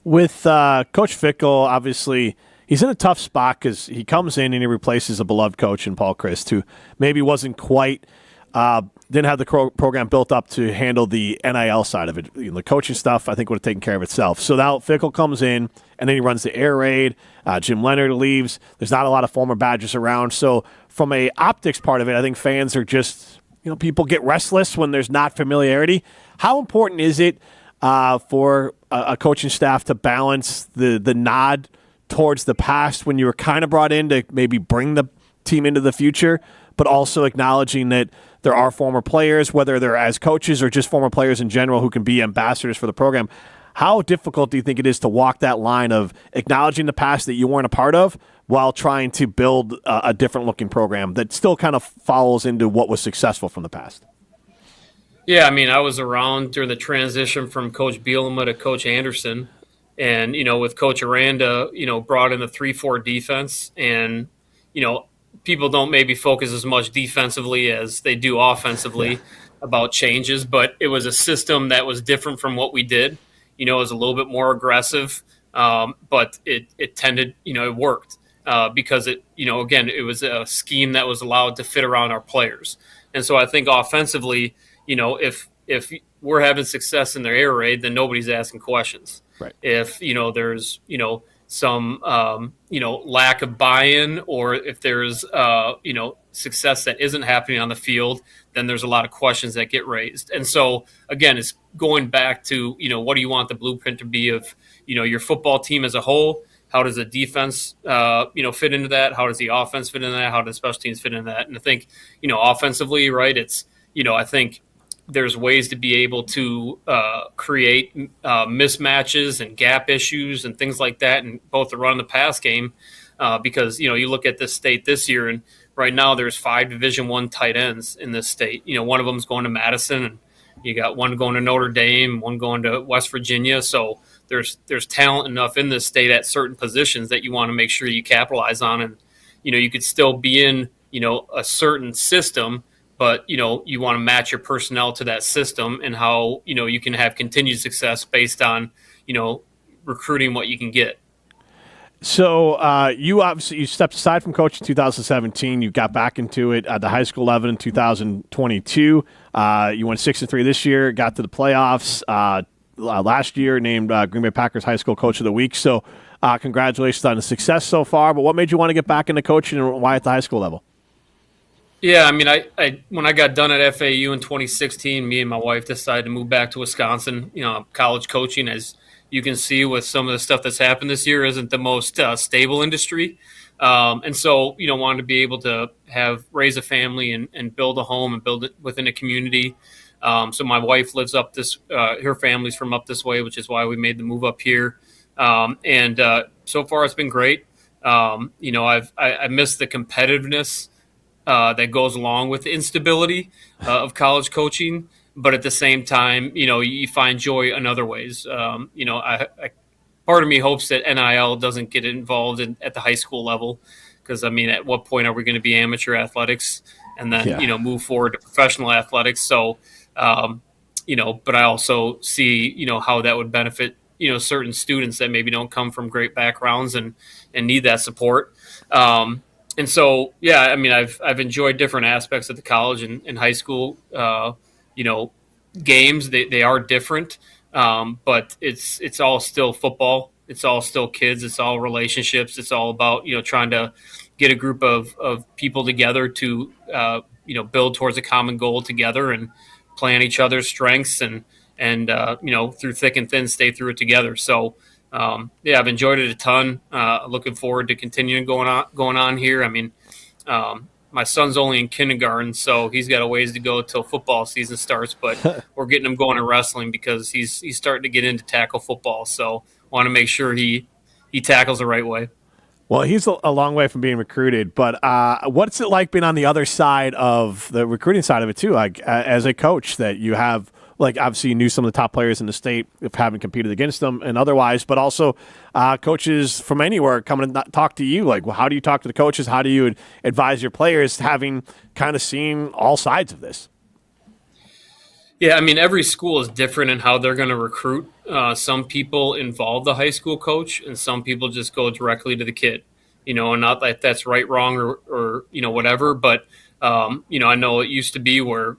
With Coach Fickell, obviously, he's in a tough spot because he comes in and he replaces a beloved coach in Paul Chryst, who maybe wasn't quite didn't have the program built up to handle the NIL side of it. The coaching stuff, I think, would have taken care of itself. So now Fickell comes in, and then he runs the air raid. Jim Leonard leaves. There's not a lot of former Badgers around. So from a optics part of it, I think fans are just, people get restless when there's not familiarity. How important is it for a coaching staff to balance the nod towards the past when you were kind of brought in to maybe bring the team into the future, but also acknowledging that there are former players, whether they're as coaches or just former players in general, who can be ambassadors for the program? How difficult do you think it is to walk that line of acknowledging the past that you weren't a part of while trying to build a different looking program that still kind of follows into what was successful from the past? Yeah, I mean, I was around during the transition from Coach Bielema to Coach Anderson. And, with Coach Aranda, brought in the 3-4 defense. And, people don't maybe focus as much defensively as they do offensively about changes. But it was a system that was different from what we did. It was a little bit more aggressive. But it tended, it worked because again, it was a scheme that was allowed to fit around our players. And so I think offensively, if we're having success in their air raid, then nobody's asking questions. Right. If, there's, some, lack of buy-in, or if there's, success that isn't happening on the field, then there's a lot of questions that get raised. And so, again, it's going back to, what do you want the blueprint to be of, your football team as a whole? How does the defense, fit into that? How does the offense fit into that? How do the special teams fit into that? And I think, offensively, right, it's, I think there's ways to be able to create mismatches and gap issues and things like that in both the run and the pass game because, you look at this state this year, and right now there's 5 Division I tight ends in this state. One of them's going to Madison, and you got one going to Notre Dame, one going to West Virginia. So there's talent enough in this state at certain positions that you want to make sure you capitalize on. And, you could still be in, a certain system, but, you want to match your personnel to that system, and how, you can have continued success based on, recruiting what you can get. So you stepped aside from coaching in 2017. You got back into it at the high school level in 2022. You went 6-3 this year, got to the playoffs last year, named Green Bay Packers High School Coach of the Week. So congratulations on the success so far. But what made you want to get back into coaching, and why at the high school level? Yeah, I mean, I when I got done at FAU in 2016, me and my wife decided to move back to Wisconsin. College coaching, as you can see with some of the stuff that's happened this year, isn't the most stable industry. And so, wanted to be able to raise a family and build a home and build it within a community. So my wife lives up her family's from up this way, which is why we made the move up here. And so far it's been great. I miss the competitiveness that goes along with the instability of college coaching. But at the same time, you find joy in other ways. Part of me hopes that NIL doesn't get involved at the high school level, because, at what point are we going to be amateur athletics and then, move forward to professional athletics? So, but I also see, how that would benefit, certain students that maybe don't come from great backgrounds and need that support. And so, yeah, I mean, I've enjoyed different aspects of the college and high school, games. They are different, but it's all still football. It's all still kids. It's all relationships. It's all about, trying to get a group of people together to, build towards a common goal together and play on each other's strengths and through thick and thin, stay through it together. So, I've enjoyed it a ton. Looking forward to continuing going on here. I mean, my son's only in kindergarten, so he's got a ways to go till football season starts. But we're getting him going to wrestling because he's starting to get into tackle football. So want to make sure he tackles the right way. Well, he's a long way from being recruited, but what's it like being on the other side of the recruiting side of it too? Like as a coach, that you have, like, obviously you knew some of the top players in the state, if having competed against them and otherwise, but also coaches from anywhere coming to talk to you. Like, well, how do you talk to the coaches? How do you advise your players, having kind of seen all sides of this? Yeah, I mean, every school is different in how they're going to recruit. Some people involve the high school coach, and some people just go directly to the kid. And not that that's right, wrong, or whatever. But I know it used to be where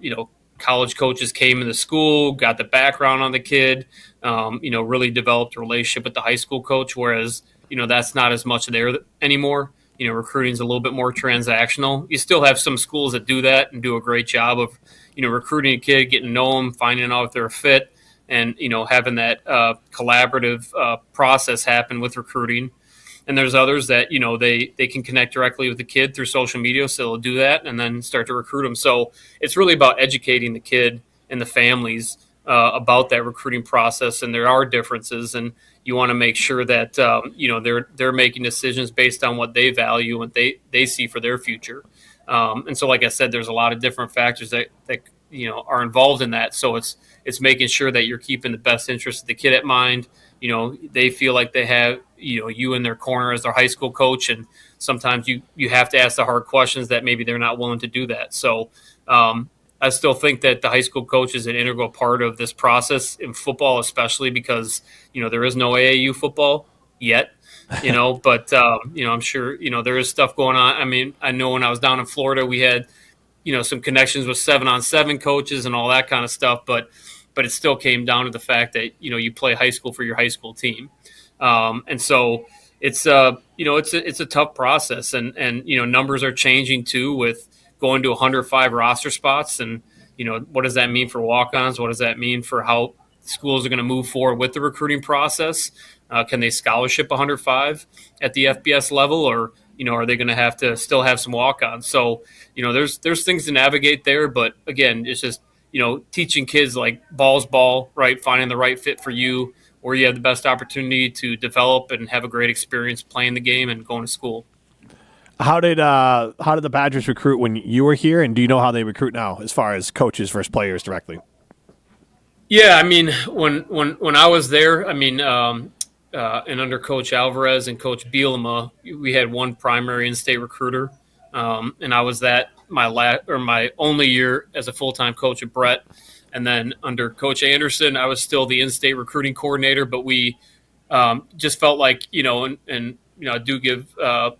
college coaches came into school, got the background on the kid, really developed a relationship with the high school coach. Whereas that's not as much there anymore. Recruiting is a little bit more transactional. You still have some schools that do that and do a great job of recruiting a kid, getting to know them, finding out if they're a fit, and having that collaborative process happen with recruiting. And there's others that they can connect directly with the kid through social media, so they'll do that and then start to recruit them. So it's really about educating the kid and the families about that recruiting process. And there are differences, and you want to make sure that they're making decisions based on what they value and they see for their future. And so, like I said, there's a lot of different factors that are involved in that. So it's making sure that you're keeping the best interest of the kid at mind. They feel like they have you in their corner as their high school coach, and sometimes you have to ask the hard questions that maybe they're not willing to do that. So I still think that the high school coach is an integral part of this process in football, especially because there is no AAU football yet. But I'm sure there is stuff going on. I mean, I know when I was down in Florida, we had some connections with 7-on-7 coaches and all that kind of stuff, but it still came down to the fact that you play high school for your high school team, and so it's it's a tough process, and numbers are changing too, with going to 105 roster spots, and what does that mean for walk-ons? What does that mean for how schools are going to move forward with the recruiting process? Can they scholarship 105 at the FBS level, or are they going to have to still have some walk-ons? So there's things to navigate there, but again, it's just teaching kids like ball's ball, right? Finding the right fit for you, where you have the best opportunity to develop and have a great experience playing the game and going to school. How did the Badgers recruit when you were here, and do you know how they recruit now, as far as coaches versus players directly? Yeah, I mean, when I was there, I mean, and under Coach Alvarez and Coach Bielema, we had one primary in-state recruiter, and I was that my only year as a full-time coach at Brett. And then under Coach Anderson, I was still the in-state recruiting coordinator, but we just felt like, I do give I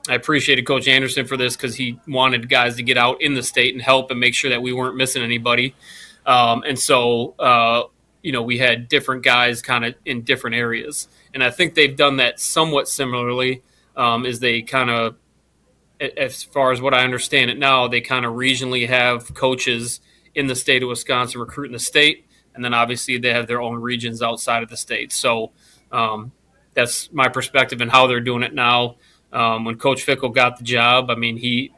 appreciated Coach Anderson for this, because he wanted guys to get out in the state and help and make sure that we weren't missing anybody. And so, we had different guys kind of in different areas. And I think they've done that somewhat similarly, is they kind of, as far as what I understand it now, they kind of regionally have coaches in the state of Wisconsin recruiting the state, and then obviously they have their own regions outside of the state. So that's my perspective and how they're doing it now. When Coach Fickell got the job, I mean, he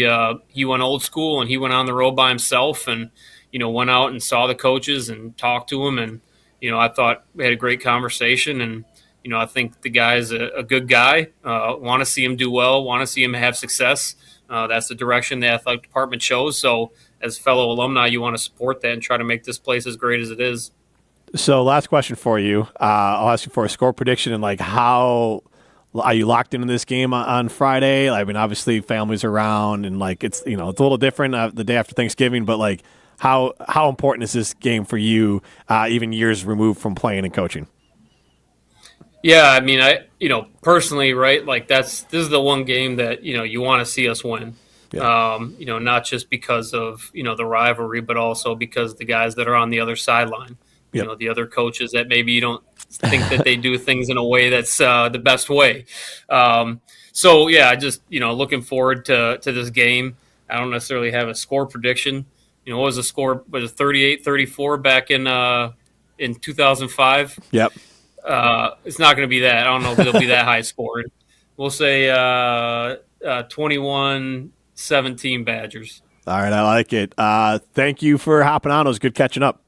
went old school, and he went on the road by himself, and went out and saw the coaches and talked to them, and I thought we had a great conversation, and I think the guy's a good guy. Want to see him do well, want to see him have success. That's the direction the athletic department chose. So as fellow alumni, you want to support that and try to make this place as great as it is. So last question for you. I'll ask you for a score prediction, and like, how are you locked into this game on Friday? I mean, obviously families around, and like it's a little different the day after Thanksgiving, but like, How important is this game for you, even years removed from playing and coaching? Yeah, I mean, personally, right, like this is the one game that, you want to see us win. Yeah. Not just because of, the rivalry, but also because the guys that are on the other sideline, Yep. the other coaches that maybe you don't think that they do things in a way that's the best way. So, yeah, just, looking forward to this game. I don't necessarily have a score prediction. What was the score? Was it 38-34 back in 2005? Yep. It's not going to be that. I don't know if it'll be that high scored. We'll say 21-17 Badgers. All right, I like it. Thank you for hopping on. It was good catching up.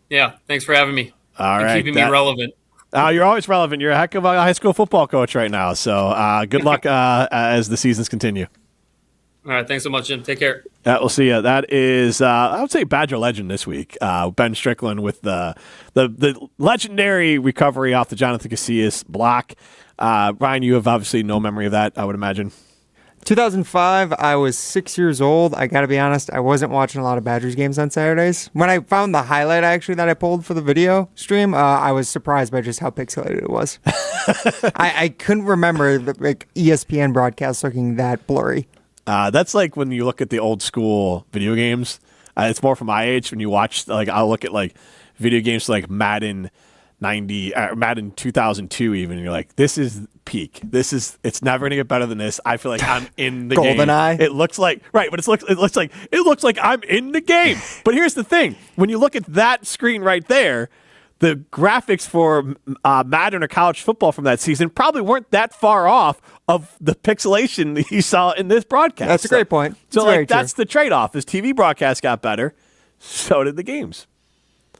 Yeah, thanks for having me. All right. Keeping me relevant. You're always relevant. You're a heck of a high school football coach right now. So good luck as the seasons continue. All right, thanks so much, Jim. Take care. We'll see you. That is, I would say, Badger legend this week. Ben Strickland with the legendary recovery off the Jonathan Casillas block. Ryan, you have obviously no memory of that, I would imagine. 2005, I was 6 years old. I got to be honest, I wasn't watching a lot of Badgers games on Saturdays. When I found the highlight, actually, that I pulled for the video stream, I was surprised by just how pixelated it was. I couldn't remember the ESPN broadcast looking that blurry. That's like when you look at the old school video games. It's more from my age. When you watch, I'll look at video games like Madden 90, Madden 2002 even. And you're like, this is peak. It's never gonna get better than this. I feel like I'm in the game. GoldenEye. It looks like right, but it looks like I'm in the game. But here's the thing: when you look at that screen right there, the graphics for Madden or college football from that season probably weren't that far off of the pixelation that you saw in this broadcast. That's a great point. So that's the trade-off. As TV broadcasts got better, so did the games.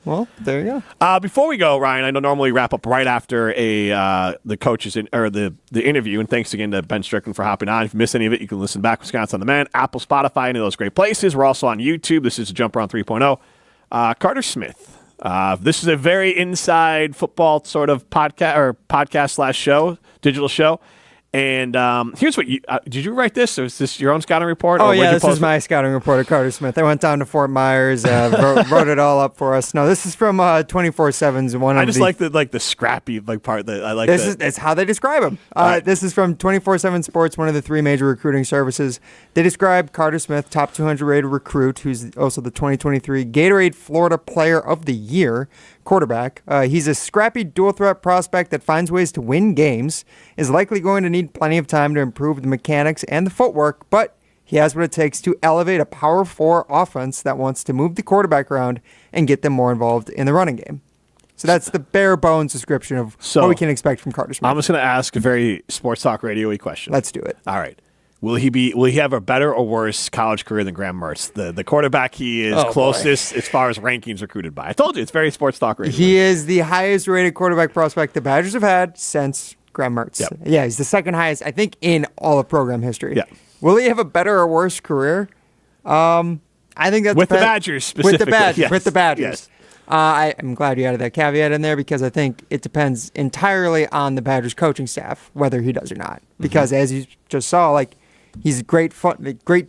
Well, there you go. Before we go, Ryan, I know normally wrap up right after the coaches or the interview, and thanks again to Ben Strickland for hopping on. If you miss any of it, you can listen back. Wisconsin on Demand, Apple, Spotify, any of those great places. We're also on YouTube. This is a Jump Around 3.0. Carter Smith. This is a very inside football sort of podcast / show, digital show. And here's what did you write this? Or is this your own scouting report? Oh, yeah, this is my scouting report of Carter Smith. I went down to Fort Myers, wrote it all up for us. No, this is from 24/7's one. I just like the scrappy part that I like. It's how they describe him. Right. This is from 24/7 Sports, one of the three major recruiting services. They describe Carter Smith, top 200 rated recruit, who's also the 2023 Gatorade Florida Player of the Year. Quarterback. He's a scrappy dual threat prospect that finds ways to win games, is likely going to need plenty of time to improve the mechanics and the footwork, but he has what it takes to elevate a Power 4 offense that wants to move the quarterback around and get them more involved in the running game. So that's the bare bones description of what we can expect from Carter Smith. I'm just going to ask a very sports talk radio-y question. Let's do it. All right. Will he have a better or worse college career than Graham Mertz, the quarterback he is closest as far as rankings recruited by? I told you, it's very sports talk radio. He is the highest rated quarterback prospect the Badgers have had since Graham Mertz. Yep. Yeah, he's the second highest, I think, in all of program history. Yeah. Will he have a better or worse career? I think that's with the Badgers specifically. With the Badgers. Yes. I'm glad you added that caveat in there because I think it depends entirely on the Badgers coaching staff whether he does or not. Because as you just saw, he's a great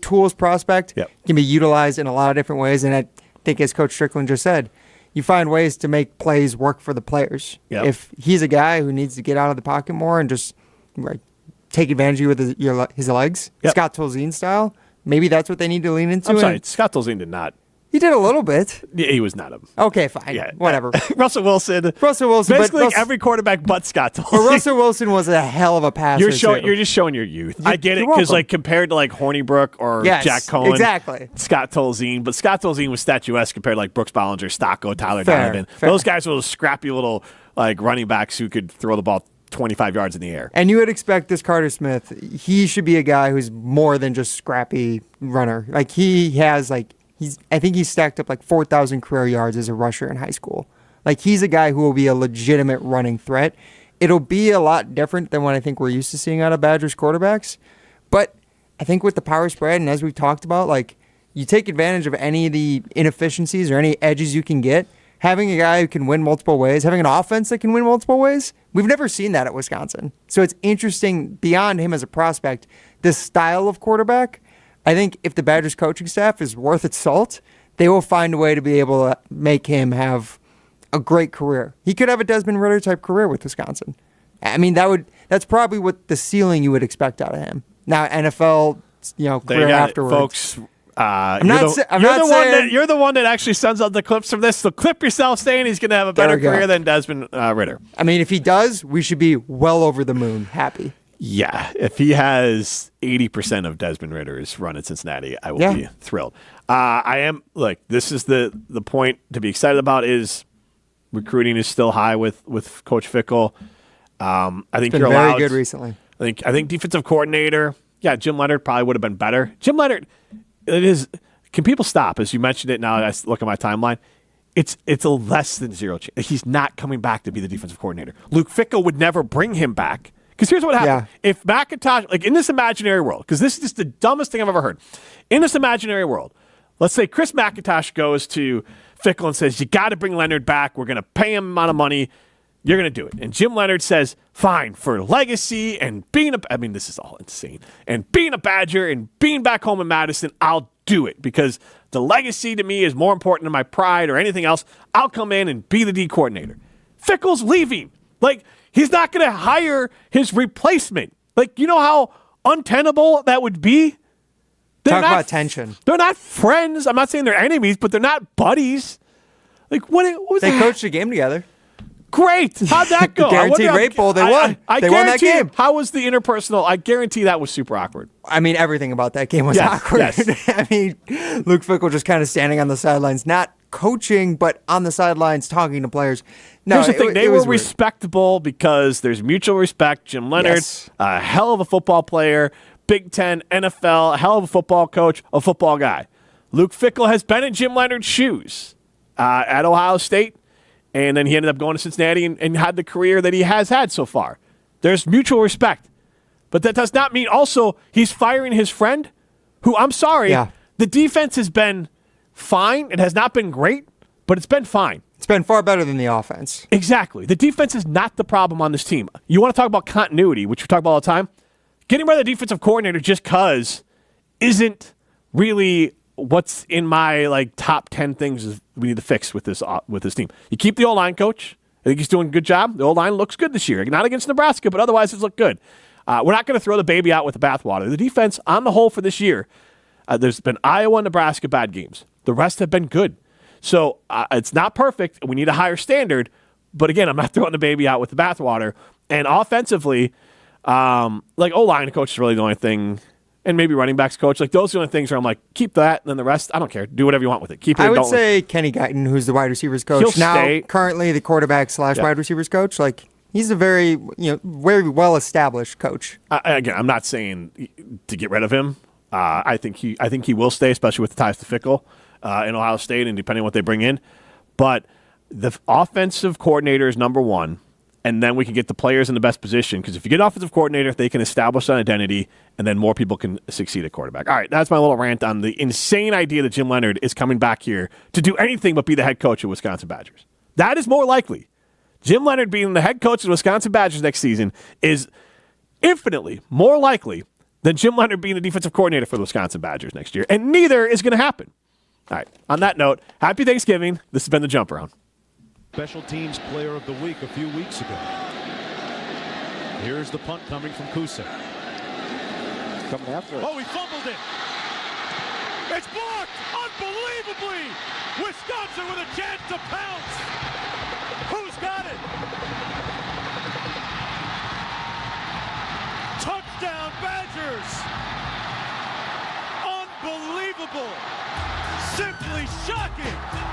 tools prospect. Yep. Can be utilized in a lot of different ways. And I think, as Coach Strickland just said, you find ways to make plays work for the players. Yep. If he's a guy who needs to get out of the pocket more and just take advantage of you with his legs, yep. Scott Tolzien style, maybe that's what they need to lean into. I'm sorry, Scott Tolzien did not. He did a little bit. Yeah, he was not him. Okay, fine. Yeah. Whatever. Russell Wilson. Basically, every quarterback but Scott Tolzien. But Russell Wilson was a hell of a passer. You're just showing your youth. I get it because compared to Hornibrook or Jack Cohen, exactly. Scott Tolzien, but Scott Tolzien was statuesque compared to Brooks Bollinger, Stocko, Tyler Donovan. Fair. Those guys were those scrappy little running backs who could throw the ball 25 yards in the air. And you would expect this Carter Smith, he should be a guy who's more than just scrappy runner. He has I think he's stacked up 4,000 career yards as a rusher in high school. He's a guy who will be a legitimate running threat. It'll be a lot different than what I think we're used to seeing out of Badgers quarterbacks. But I think with the power spread, and as we've talked about, you take advantage of any of the inefficiencies or any edges you can get. Having a guy who can win multiple ways, having an offense that can win multiple ways, we've never seen that at Wisconsin. So it's interesting, beyond him as a prospect, this style of quarterback. I think if the Badgers coaching staff is worth its salt, they will find a way to be able to make him have a great career. He could have a Desmond Ridder type career with Wisconsin. I mean, that's probably what the ceiling you would expect out of him. Now, NFL, career afterwards. Folks. You're You're the one that actually sends out the clips from this. So clip yourself saying he's going to have a better career than Desmond Ridder. I mean, if he does, we should be well over the moon happy. Yeah, if he has 80% of Desmond Ridder's run in Cincinnati, I will be thrilled. I am. Look, this is the point to be excited about. Is recruiting is still high with Coach Fickell. I think Been you're very allowed. good recently. I think defensive coordinator. Yeah, Jim Leonard probably would have been better. Jim Leonard, it is. Can people stop? As you mentioned it, now I look at my timeline. It's a less than zero chance. He's not coming back to be the defensive coordinator. Luke Fickell would never bring him back. Because here's what happened. Yeah. If McIntosh, like in this imaginary world, because this is just the dumbest thing I've ever heard. In this imaginary world, let's say Chris McIntosh goes to Fickell and says, you got to bring Leonard back. We're going to pay him amount of money. You're going to do it. And Jim Leonard says, fine, for legacy and this is all insane. And being a Badger and being back home in Madison, I'll do it. Because the legacy to me is more important than my pride or anything else. I'll come in and be the D coordinator. Fickell's leaving. Like, he's not going to hire his replacement. Like, you know how untenable that would be? Talk about tension. They're not friends. I'm not saying they're enemies, but they're not buddies. Like, what was they that? coached a game together. Great. How'd that go? Guaranteed rate bowl. They won. They won that game. How was the interpersonal? I guarantee that was super awkward. I mean, everything about that game was awkward. Yes. I mean, Luke Fickell just kind of standing on the sidelines, not coaching, but on the sidelines talking to players. No, here's the thing. They were weird. respectable because there's mutual respect. Jim Leonard, a hell of a football player, Big Ten, NFL, a hell of a football coach, a football guy. Luke Fickell has been in Jim Leonard's shoes at Ohio State. And then he ended up going to Cincinnati and had the career that he has had so far. There's mutual respect. But that does not mean also he's firing his friend, who, I'm sorry, the defense has been fine. It has not been great, but it's been fine. It's been far better than the offense. Exactly. The defense is not the problem on this team. You want to talk about continuity, which we talk about all the time? Getting rid of the defensive coordinator just because isn't really what's in my top 10 things we need to fix with this team. You keep the O-line coach. I think he's doing a good job. The O-line looks good this year. Not against Nebraska, but otherwise it's looked good. We're not going to throw the baby out with the bathwater. The defense on the whole for this year, there's been Iowa and Nebraska bad games. The rest have been good. So it's not perfect. We need a higher standard. But again, I'm not throwing the baby out with the bathwater. And offensively, O-line coach is really the only thing. And maybe running backs coach. Those are the only things where I'm like, keep that, and then the rest, I don't care. Do whatever you want with it. Keep it. I would say Kenny Guyton, who's the wide receivers coach. He'll stay. Currently the quarterback / wide receivers coach. He's a very well-established coach. Again, I'm not saying to get rid of him. I think he will stay, especially with the ties to Fickell in Ohio State and depending on what they bring in. But the offensive coordinator is number one. And then we can get the players in the best position. Because if you get an offensive coordinator, they can establish an identity, and then more people can succeed at quarterback. All right, that's my little rant on the insane idea that Jim Leonard is coming back here to do anything but be the head coach of Wisconsin Badgers. That is more likely. Jim Leonard being the head coach of the Wisconsin Badgers next season is infinitely more likely than Jim Leonard being the defensive coordinator for the Wisconsin Badgers next year. And neither is going to happen. All right, on that note, happy Thanksgiving. This has been the Jump Around. Special Teams Player of the Week a few weeks ago. Here's the punt coming from Kusa. Coming after it. Oh, he fumbled it. It's blocked. Unbelievably. Wisconsin with a chance to pounce. Who's got it? Touchdown Badgers. Unbelievable. Simply shocking.